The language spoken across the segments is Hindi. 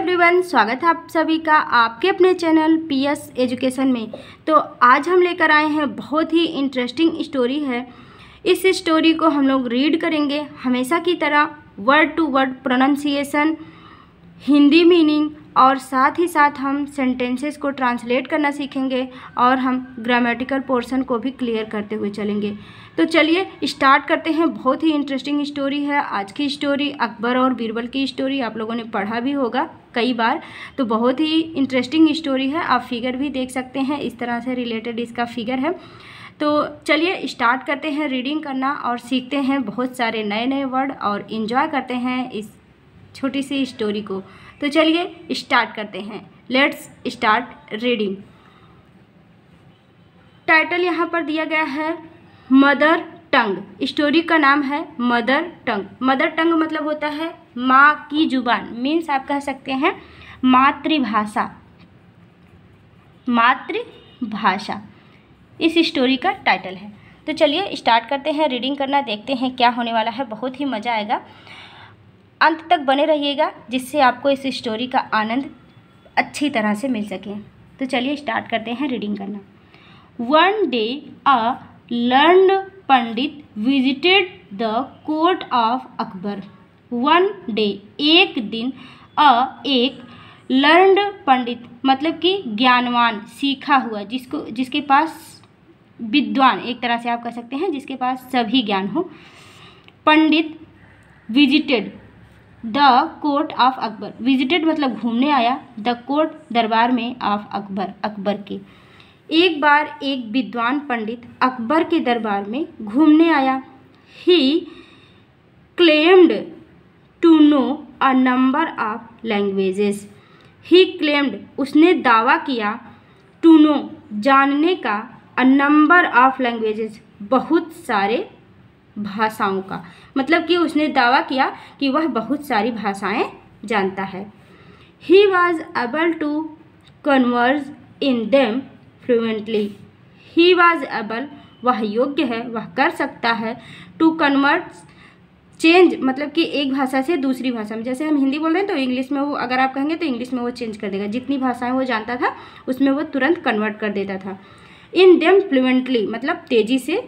एवरीवन, स्वागत है आप सभी का आपके अपने चैनल पीएस एजुकेशन में। तो आज हम लेकर आए हैं बहुत ही इंटरेस्टिंग स्टोरी है। इस स्टोरी को हम लोग रीड करेंगे हमेशा की तरह, word to word pronunciation, Hindi meaning और साथ ही साथ हम सेंटेंसेस को ट्रांसलेट करना सीखेंगे और हम ग्रामेटिकल पोर्शन को भी क्लियर करते हुए चलेंगे। तो चलिए स्टार्ट करते हैं। बहुत ही इंटरेस्टिंग स्टोरी है आज की स्टोरी। अकबर और बीरबल की स्टोरी आप लोगों ने पढ़ा भी होगा कई बार, तो बहुत ही इंटरेस्टिंग स्टोरी है। आप फिगर भी देख सकते हैं, इस तरह से रिलेटेड इसका फिगर है। तो चलिए स्टार्ट करते हैं रीडिंग करना और सीखते हैं बहुत सारे नए नए वर्ड और इन्जॉय करते हैं इस छोटी सी स्टोरी को। तो चलिए स्टार्ट करते हैं। Let's start reading. टाइटल यहाँ पर दिया गया है मदर टंग। स्टोरी का नाम है मदर टंग। मदर टंग मतलब होता है माँ की जुबान, मीन्स आप कह सकते हैं मातृभाषा। मातृभाषा इस स्टोरी का टाइटल है। तो चलिए स्टार्ट करते हैं रीडिंग करना, देखते हैं क्या होने वाला है। बहुत ही मज़ा आएगा, अंत तक बने रहिएगा जिससे आपको इस स्टोरी का आनंद अच्छी तरह से मिल सके। तो चलिए स्टार्ट करते हैं रीडिंग करना। One day a learned Pandit visited the court of Akbar. One day एक दिन, एक learned पंडित मतलब कि ज्ञानवान, सीखा हुआ, जिसके पास विद्वान, एक तरह से आप कह सकते हैं जिसके पास सभी ज्ञान हो। पंडित visited the court of Akbar. Visited मतलब घूमने आया, द कोर्ट दरबार में, ऑफ अकबर अकबर के। एक बार एक विद्वान पंडित अकबर के दरबार में घूमने आया। He claimed to know a number of languages. He claimed उसने दावा किया, टू नो जानने का, अ नंबर ऑफ लैंग्वेजेस बहुत सारे भाषाओं का, मतलब कि उसने दावा किया कि वह बहुत सारी भाषाएं जानता है। He was able to converse in them fluently. He was able वह योग्य है, वह कर सकता है, टू कन्वर्ट चेंज मतलब कि एक भाषा से दूसरी भाषा में। जैसे हम हिंदी बोल रहे हैं तो इंग्लिश में वो, अगर आप कहेंगे तो इंग्लिश में वो चेंज कर देगा। जितनी भाषाएं वो जानता था उसमें वो तुरंत कन्वर्ट कर देता था। इन देम फ्लुएंटली मतलब तेज़ी से,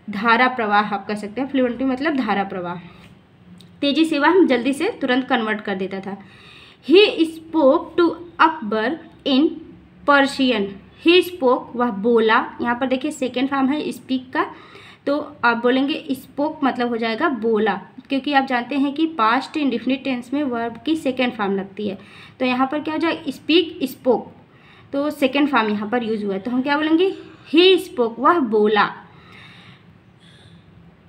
धारा प्रवाह आप कह सकते हैं। फ्लुएंटली मतलब धारा प्रवाह, तेज़ी से वह जल्दी से तुरंत कन्वर्ट कर देता था। He spoke to Akbar in Persian. He spoke वह बोला, यहाँ पर देखिए सेकेंड फॉर्म है स्पीक का, तो आप बोलेंगे स्पोक मतलब हो जाएगा बोला, क्योंकि आप जानते हैं कि पास्ट इंडेफिनिट टेंस में वर्ब की सेकेंड फॉर्म लगती है। तो यहाँ पर क्या हो जाएगा, स्पीक स्पोक, तो सेकेंड फॉर्म यहाँ पर यूज हुआ है। तो हम क्या बोलेंगे, ही स्पोक वह बोला,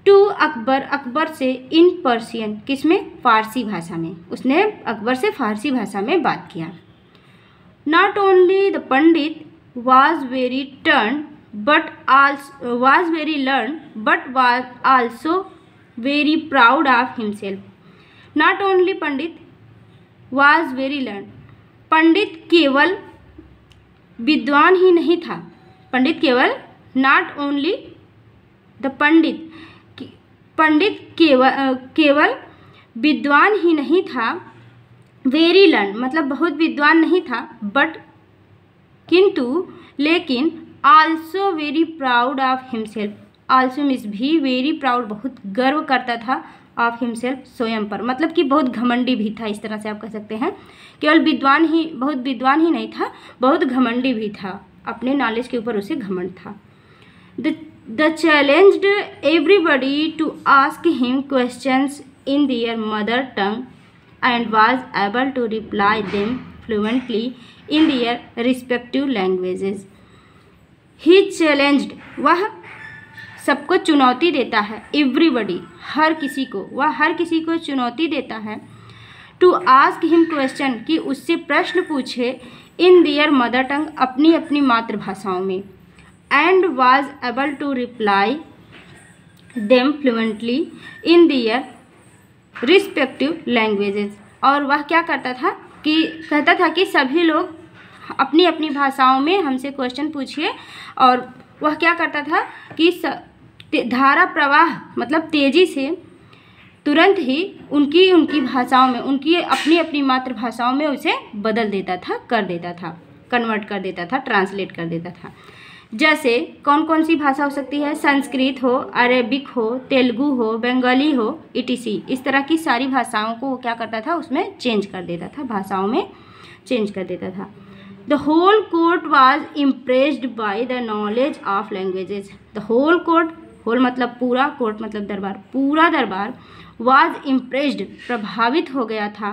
टू अकबर अकबर से, इन पर्शियन किसमें, फारसी भाषा में। उसने अकबर से फारसी भाषा में बात किया। Not only the Pandit was very learned but was also very proud of himself. Not only Pandit was very learned, पंडित केवल विद्वान ही नहीं था। पंडित केवल, not only the पंडित केवल विद्वान ही नहीं था, very learned मतलब बहुत विद्वान नहीं था, बट किंतु, लेकिन, also very proud of himself. Also means भी, वेरी प्राउड बहुत गर्व करता था, ऑफ हिमसेल्फ स्वयं पर, मतलब कि बहुत घमंडी भी था, इस तरह से आप कह सकते हैं। केवल विद्वान ही, बहुत विद्वान ही नहीं था, बहुत घमंडी भी था, अपने नॉलेज के ऊपर उसे घमंड था। The challenged everybody to ask him questions in their mother tongue and was able to reply them fluently in their respective languages. He challenged वह सबको चुनौती देता है, everybody हर किसी को, वह हर किसी को चुनौती देता है, to ask him question कि उससे प्रश्न पूछे, in their mother tongue अपनी अपनी मातृभाषाओं में, and was able to reply them fluently in their respective languages। और वह क्या करता था कि कहता था कि सभी लोग अपनी अपनी भाषाओं में हमसे क्वेश्चन पूछिए। और वह क्या करता था कि धारा प्रवाह मतलब तेज़ी से तुरंत ही उनकी उनकी भाषाओं में, उनकी अपनी अपनी मातृभाषाओं में उसे बदल देता था, कर देता था, कन्वर्ट कर देता था, ट्रांसलेट कर देता था। जैसे कौन कौन सी भाषा हो सकती है? संस्कृत हो, अरेबिक हो, तेलुगु हो, बंगाली हो, etc। इस तरह की सारी भाषाओं को वो क्या करता था, उसमें चेंज कर देता था, भाषाओं में चेंज कर देता था। The whole court was impressed by the knowledge of languages. The whole court, whole मतलब पूरा, कोर्ट मतलब दरबार, पूरा दरबार वॉज इम्प्रेस्ड प्रभावित हो गया था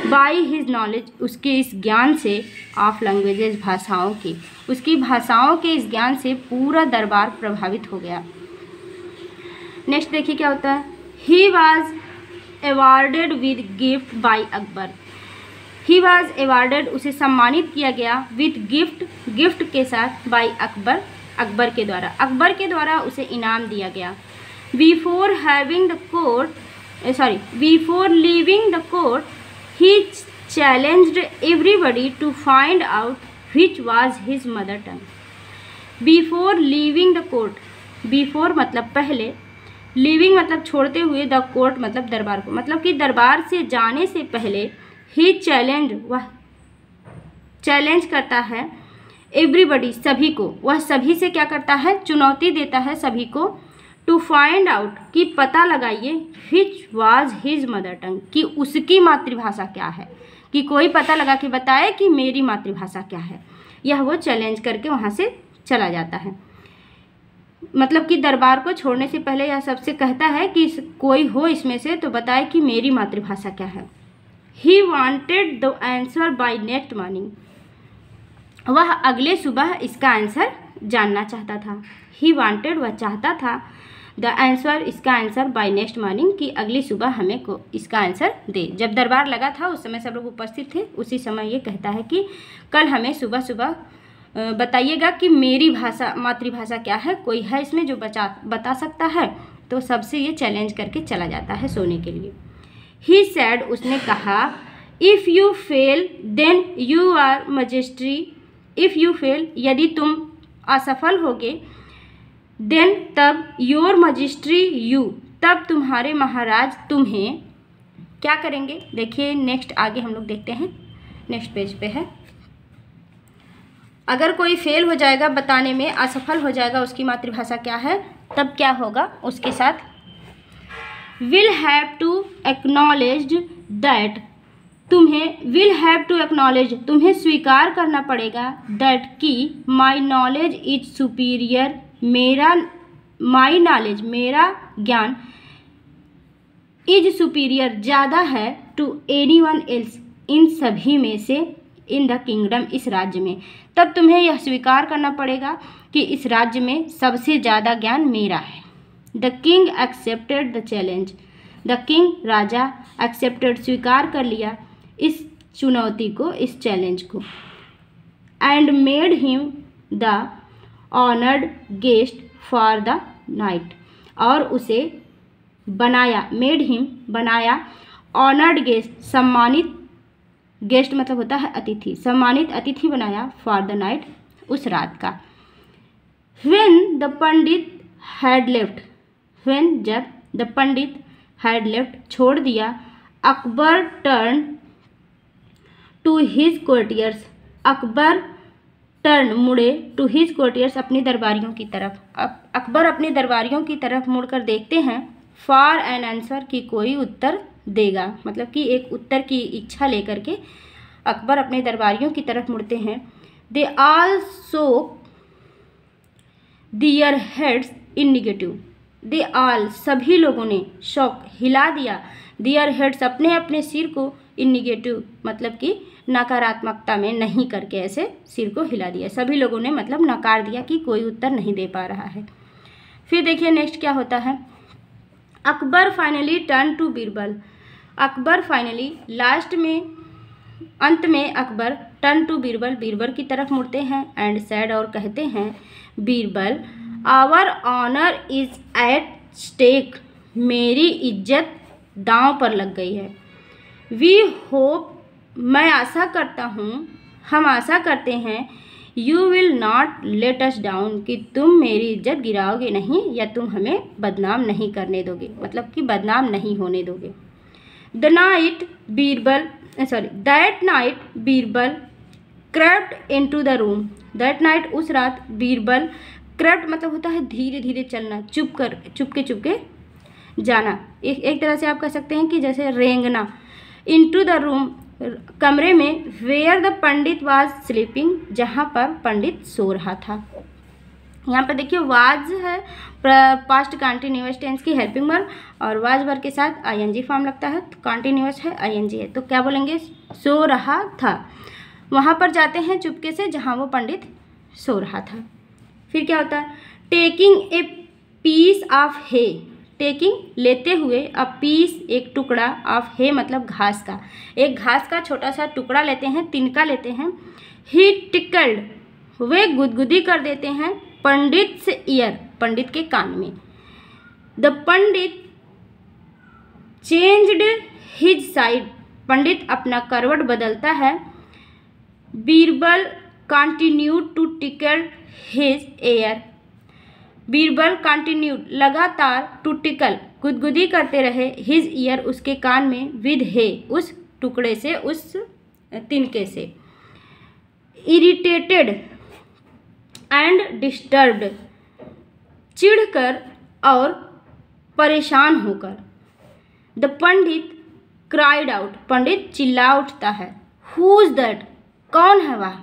बाय हिज नॉलेज, उसके इस ज्ञान से, ऑफ लैंग्वेजेस भाषाओं की, उसकी भाषाओं के इस ज्ञान से पूरा दरबार प्रभावित हो गया। नेक्स्ट देखिए क्या होता है। He was awarded with gift bye Akbar. He was awarded, उसे सम्मानित किया गया, विद गिफ्ट, गिफ्ट के साथ, बाय अकबर, अकबर के द्वारा, अकबर के द्वारा उसे इनाम दिया गया। Before having the court, before leaving the court he challenged everybody to find out which was his mother tongue. Before leaving the court, before मतलब पहले, leaving मतलब छोड़ते हुए, the court मतलब दरबार को, मतलब कि दरबार से जाने से पहले, he challenged, वह चैलेंज करता है, everybody सभी को, वह सभी से क्या करता है, चुनौती देता है सभी को, टू फाइंड आउट कि पता लगाइए, विच वाज हिज मदर टंग कि उसकी मातृभाषा क्या है, कि कोई पता लगा के बताए कि मेरी मातृभाषा क्या है। यह वो चैलेंज करके वहाँ से चला जाता है। मतलब कि दरबार को छोड़ने से पहले यह सबसे कहता है कि कोई हो इसमें से तो बताए कि मेरी मातृभाषा क्या है। He wanted the answer by next morning, वह अगले सुबह इसका आंसर जानना चाहता था। ही वॉन्टेड, वह चाहता था, द आंसर, इसका आंसर, बाय नेक्स्ट मॉर्निंग, कि अगली सुबह हमें को इसका आंसर दे। जब दरबार लगा था उस समय सब लोग उपस्थित थे, उसी समय ये कहता है कि कल हमें सुबह सुबह बताइएगा कि मेरी भाषा, मातृभाषा क्या है, कोई है इसमें जो बता सकता है। तो सबसे ये चैलेंज करके चला जाता है सोने के लिए। ही सैड, उसने कहा, if you fail then you are majesty, if you fail, यदि तुम असफल होगे, देन तब, योर मजिस्ट्री यू, तब तुम्हारे महाराज तुम्हें क्या करेंगे। देखिए नेक्स्ट आगे हम लोग देखते हैं, नेक्स्ट पेज पे है। अगर कोई फेल हो जाएगा बताने में, असफल हो जाएगा उसकी मातृभाषा क्या है, तब क्या होगा उसके साथ, will have to acknowledge that, तुम्हें, विल हैव टू एक्नॉलेज, तुम्हें स्वीकार करना पड़ेगा, दैट कि माई नॉलेज इज सुपीरियर, मेरा, माई नॉलेज, मेरा ज्ञान, इज सुपीरियर, ज़्यादा है, टू एनी वन एल्स, इन सभी में से, इन द किंगडम, इस राज्य में। तब तुम्हें यह स्वीकार करना पड़ेगा कि इस राज्य में सबसे ज़्यादा ज्ञान मेरा है। The king accepted the challenge, the king, Raja, accepted, स्वीकार कर लिया इस चुनौती को, इस चैलेंज को, and made him the honoured guest for the night, और उसे बनाया, मेड हिम, बनाया, ऑनर्ड गेस्ट, सम्मानित, गेस्ट मतलब होता है अतिथि, सम्मानित अतिथि बनाया, फॉर द नाइट, उस रात का। When the pandit had left, when, जब, द पंडित हैड लेफ्ट, छोड़ दिया, Akbar turn to his courtiers, Akbar turn, मुड़े, टू हिज कोर्टियर्स, अपने दरबारियों की तरफ। अकबर अपने दरबारियों की तरफ मुड़कर देखते हैं, फॉर एन आंसर, कि कोई उत्तर देगा, मतलब कि एक उत्तर की इच्छा लेकर के अकबर अपने दरबारियों की तरफ मुड़ते हैं। They all so their heads in negative, they all, सभी लोगों ने, शॉक, हिला दिया, दियर हेड्स, अपने अपने सिर को, इन निगेटिव मतलब कि नकारात्मकता में, नहीं करके ऐसे सिर को हिला दिया, सभी लोगों ने मतलब नकार दिया कि कोई उत्तर नहीं दे पा रहा है। फिर देखिए नेक्स्ट क्या होता है। Akbar finally turn to Birbal, Akbar finally, last में, अंत में अकबर, टर्न टू बीरबल, बीरबल की तरफ मुड़ते हैं, एंड सैड, और कहते हैं, Birbal, our honour is at stake, मेरी इज्जत दांव पर लग गई है। वी होप, मैं आशा करता हूँ, हम आशा करते हैं, you will not let us down, कि तुम मेरी इज्जत गिराओगे नहीं या तुम हमें बदनाम नहीं करने दोगे, मतलब कि बदनाम नहीं होने दोगे। That night Birbal crept into the room, that night उस रात बीरबल, crept मतलब होता है धीरे धीरे चलना, चुपके जाना, एक तरह से आप कह सकते हैं कि जैसे रेंगना। into the room कमरे में, where the Pandit was sleeping जहाँ पर पंडित सो रहा था। यहाँ पर देखिए वाज है पास्ट कंटिन्यूअस टेंस की हेल्पिंग वर्ब, और वाज वर्ब के साथ आईएनजी फॉर्म लगता है, तो कंटिन्यूअस है आईएनजी है, तो क्या बोलेंगे, सो रहा था। वहाँ पर जाते हैं चुपके से जहाँ वो पंडित सो रहा था। फिर क्या होता है, taking a piece of hay, taking लेते हुए, अ पीस एक टुकड़ा, ऑफ हे मतलब घास का, एक घास का छोटा सा टुकड़ा लेते हैं, तिनका लेते हैं। ही टिकल्ड, वे गुदगुदी कर देते हैं, पंडित ईयर पंडित के कान में। The pandit changed his side, pandit अपना करवट बदलता है। Birbal continued to tickle his ear, Birbal continued लगातार, टू टिकल गुदगुदी करते रहे, हिज ईयर उसके कान में, विद हे उस टुकड़े से, उस तिनके से। इरिटेटेड एंड डिस्टर्ब्ड, चिढ़कर और परेशान होकर। द पंडित क्राइड आउट, पंडित चिल्ला उठता है। हु इज दैट, कौन है वह।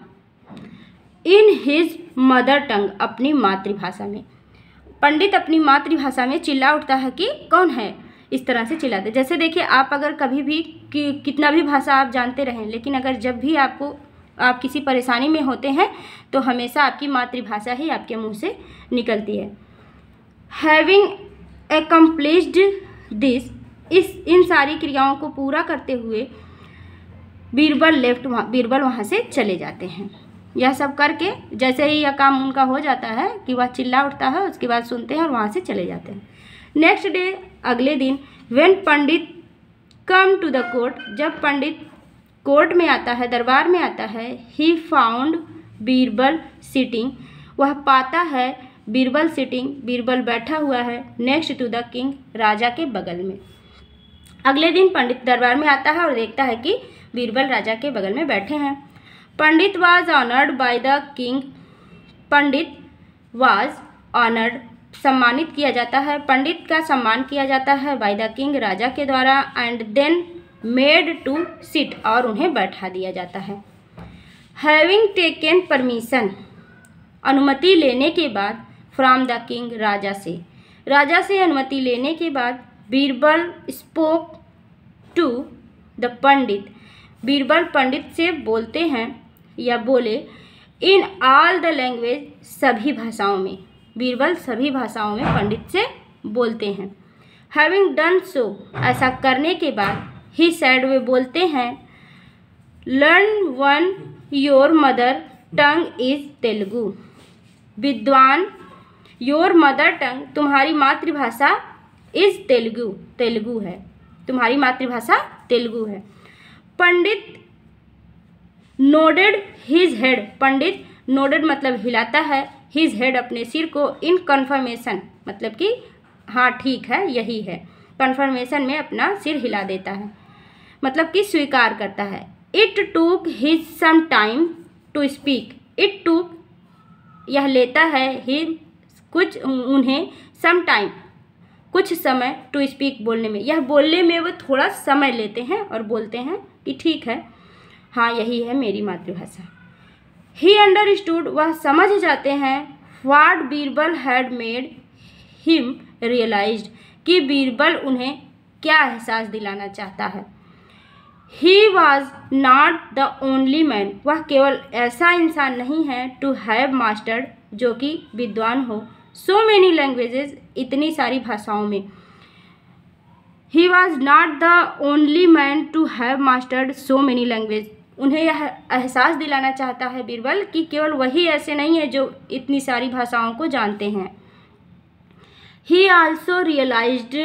इन हिज मदर टंग, अपनी मातृभाषा में, पंडित अपनी मातृभाषा में चिल्ला उठता है कि कौन है, इस तरह से चिल्लाते। जैसे देखिए आप अगर कभी भी कितना भी भाषा आप जानते रहें, लेकिन अगर जब भी आप किसी परेशानी में होते हैं तो हमेशा आपकी मातृभाषा ही आपके मुंह से निकलती है। हैविंग एकम्प्लिश्ड दिस, इन सारी क्रियाओं को पूरा करते हुए बीरबल वहाँ से चले जाते हैं। यह सब करके जैसे ही यह काम उनका हो जाता है कि वह चिल्ला उठता है, उसके बाद सुनते हैं और वहाँ से चले जाते हैं। नेक्स्ट डे, अगले दिन, when pandit come to the court, जब पंडित कोर्ट में आता है, दरबार में आता है। ही फाउंड बीरबल सिटिंग, वह पाता है बीरबल सिटिंग, बीरबल बैठा हुआ है। नेक्स्ट टू द किंग, राजा के बगल में। अगले दिन पंडित दरबार में आता है और देखता है कि बीरबल राजा के बगल में बैठे हैं। Pandit was honoured by the king, pandit was honoured सम्मानित किया जाता है, पंडित का सम्मान किया जाता है, बाय द किंग राजा के द्वारा, and then made to sit, और उन्हें बैठा दिया जाता है। हैविंग टेकन परमिशन, अनुमति लेने के बाद, फ्रॉम द किंग, राजा से अनुमति लेने के बाद, बीरबल स्पोक टू द पंडित, बीरबल पंडित से बोलते हैं या बोले। इन ऑल द लैंग्वेज, सभी भाषाओं में, बीरबल सभी भाषाओं में पंडित से बोलते हैं। हैविंग डन सो, ऐसा करने के बाद, ही सैड, वे बोलते हैं। Learn one your mother tongue is Telugu, विद्वान, योर मदर टंग तुम्हारी मातृभाषा, इज तेलुगु है, तुम्हारी मातृभाषा तेलुगु है। पंडित नोडेड हिज हेड, पंडित नोडेड मतलब हिलाता है, हिज हेड अपने सिर को, इन कन्फर्मेशन मतलब कि हाँ ठीक है यही है, कन्फर्मेशन में अपना सिर हिला देता है, मतलब कि स्वीकार करता है। It took his some time to speak, it took यह लेता है, ही कुछ उन्हें, सम टाइम कुछ समय, टू स्पीक बोलने में, यह बोलने में वो थोड़ा समय लेते हैं और बोलते हैं कि ठीक है हाँ यही है मेरी मातृभाषा। ही अंडरस्टूड, वह समझ जाते हैं। What Birbal had made him realized, कि बीरबल उन्हें क्या एहसास दिलाना चाहता है। He was not the only man, वह केवल ऐसा इंसान नहीं है, टू हैव मास्टर्ड, जो कि विद्वान हो, सो मेनी लैंग्वेजेस, इतनी सारी भाषाओं में। He was not the only man to have mastered so many language, उन्हें यह एहसास दिलाना चाहता है बीरबल कि केवल वही ऐसे नहीं है जो इतनी सारी भाषाओं को जानते हैं। He also realized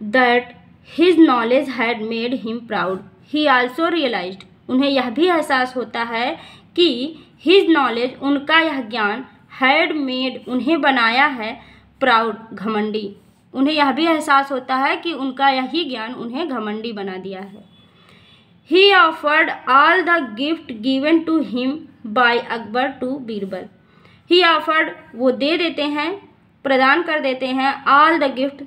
that his knowledge had made him proud, he also realized, उन्हें यह भी एहसास होता है कि हिज नॉलेज, उनका यह ज्ञान, हैड मेड, उन्हें बनाया है, प्राउड, घमंडी। उन्हें यह भी एहसास होता है कि उनका यही ज्ञान उन्हें घमंडी बना दिया है। He offered all the gift given to him by Akbar to Birbal. He offered, वो दे देते हैं, प्रदान कर देते हैं, all the gift,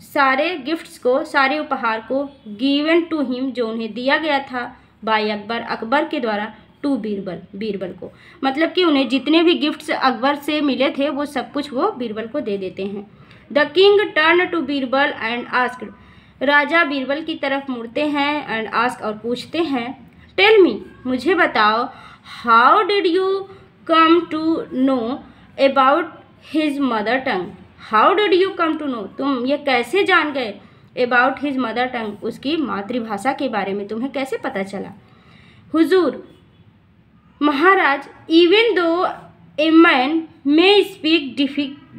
सारे गिफ्ट्स को, सारे उपहार को, given to him, जो उन्हें दिया गया था, by अकबर, अकबर के द्वारा, टू बीरबल, बीरबल को। मतलब कि उन्हें जितने भी गिफ्ट्स अकबर से मिले थे वो सब कुछ वो बीरबल को दे देते हैं। The king turn to Birbal and asked, राजा बीरबल की तरफ मुड़ते हैं, एंड आस्क, और पूछते हैं, टेल मी, मुझे बताओ, how did you come to know about his mother tongue. How did you come to know, तुम ये कैसे जान गए, अबाउट हिज मदर टंग, उसकी मातृभाषा के बारे में तुम्हें कैसे पता चला। हुजूर, महाराज, even though a man may speak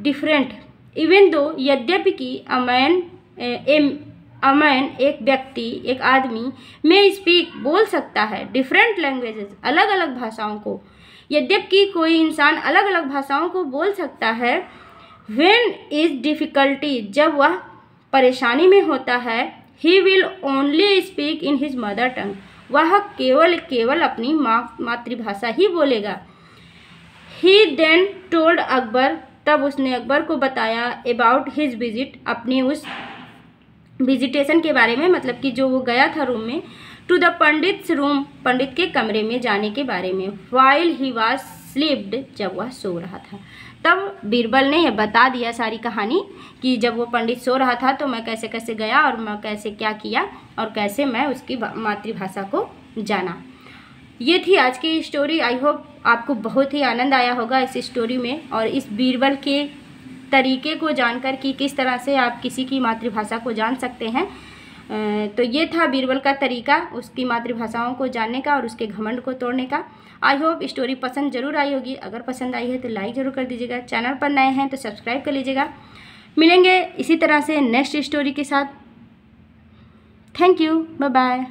different, even though, यद्यपि कि अमैन, एक व्यक्ति, एक आदमी, में स्पीक, बोल सकता है, डिफरेंट लैंग्वेजेस, अलग अलग भाषाओं को, यद्यपि कोई इंसान अलग अलग भाषाओं को बोल सकता है। व्हेन इज डिफ़िकल्टी, जब वह परेशानी में होता है, he will only speak in his mother टंग, वह केवल अपनी मातृभाषा ही बोलेगा। ही देन टोल्ड अकबर, तब उसने अकबर को बताया, अबाउट हिज विजिट, अपनी उस विजिटेशन के बारे में, मतलब कि जो वो गया था रूम में, टू द पंडित्स रूम, पंडित के कमरे में जाने के बारे में, वाइल ही वाज स्लीप्ड, जब वह सो रहा था। तब बीरबल ने यह बता दिया सारी कहानी कि जब वो पंडित सो रहा था तो मैं कैसे कैसे गया और मैं कैसे क्या किया और कैसे मैं उसकी मातृभाषा को जाना। ये थी आज की स्टोरी। आई होप आपको बहुत ही आनंद आया होगा इस स्टोरी में, और इस बीरबल के तरीके को जानकर कि किस तरह से आप किसी की मातृभाषा को जान सकते हैं। तो ये था बीरबल का तरीका उसकी मातृभाषाओं को जानने का और उसके घमंड को तोड़ने का। आई होप स्टोरी पसंद जरूर आई होगी। अगर पसंद आई है तो लाइक ज़रूर कर दीजिएगा, चैनल पर नए हैं तो सब्सक्राइब कर लीजिएगा। मिलेंगे इसी तरह से नेक्स्ट स्टोरी के साथ। Thank you, bye bye.